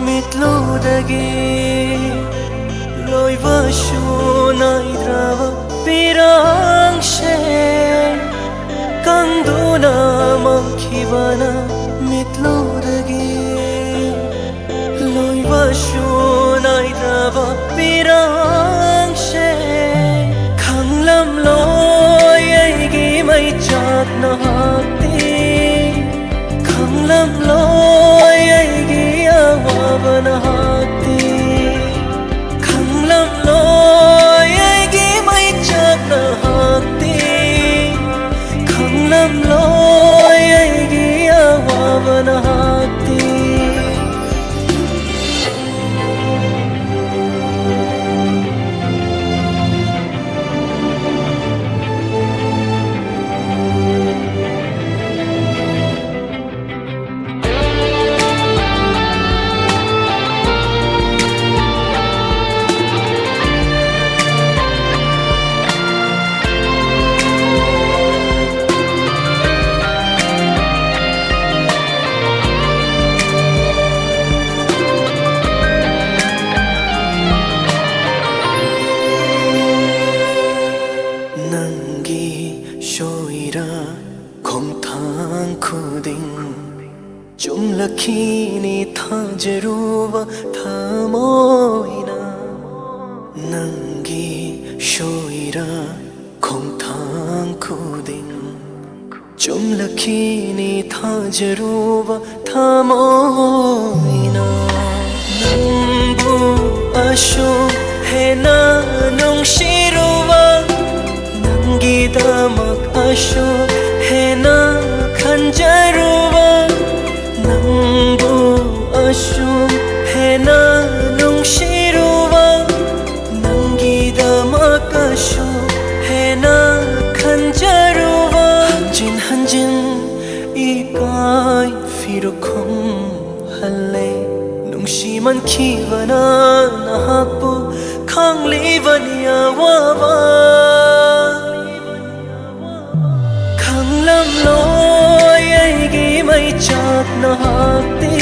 mitludagi loiva shunaidrava pirangshe kanduna makhivana mitludagi loiva shunaidrava pirangshe khanglam loi aigi mai chatna hakti khanglam loi aigi awabana hakti khanglam loi aigi mai chatna hakti khanglam loi aigi awabana hakti Jumlakini thajaruva thamoina nangi shoira khongthang khuding Jumlakini thajaruva thamoina Nambu asho hena nungshiruva nangi damak asho hena khanjaruva Nambu ashum hena nungshiruva nangi damak ashum hena khanjaruva hanjin hanjin ikai firukhum halle nungshi man khivana nahakpu khanglivani awaba khanglam loi aigi mai chatna hakti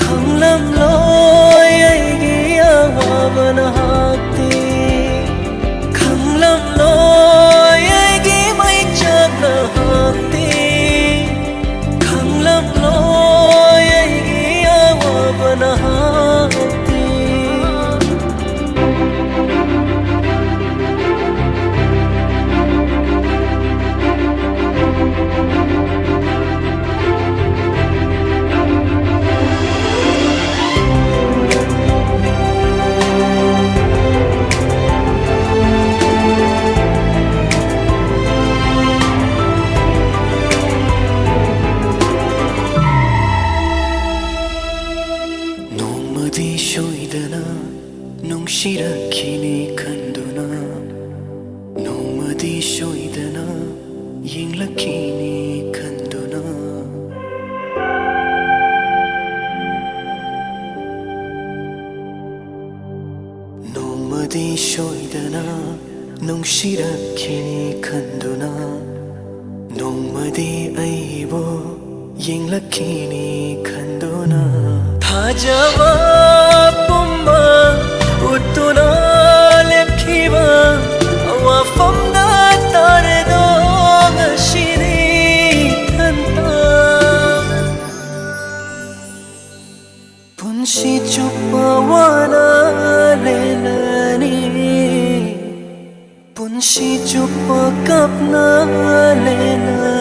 khanglam loi aigi awabana hakti khanglam loi aigi mai chatna hakti khanglam loi aigi awabana hakti Nungshirakini kanduna Nomadi shoidana Yinglakini kanduna Nomadi shoidana Nungshirakini kanduna Nomadi aibo Yinglakini kanduna Thajava pumma Utuna lepkiva awafamda tardo ngashiri thanta punshi chupawana lelani punshi chupakapna lelani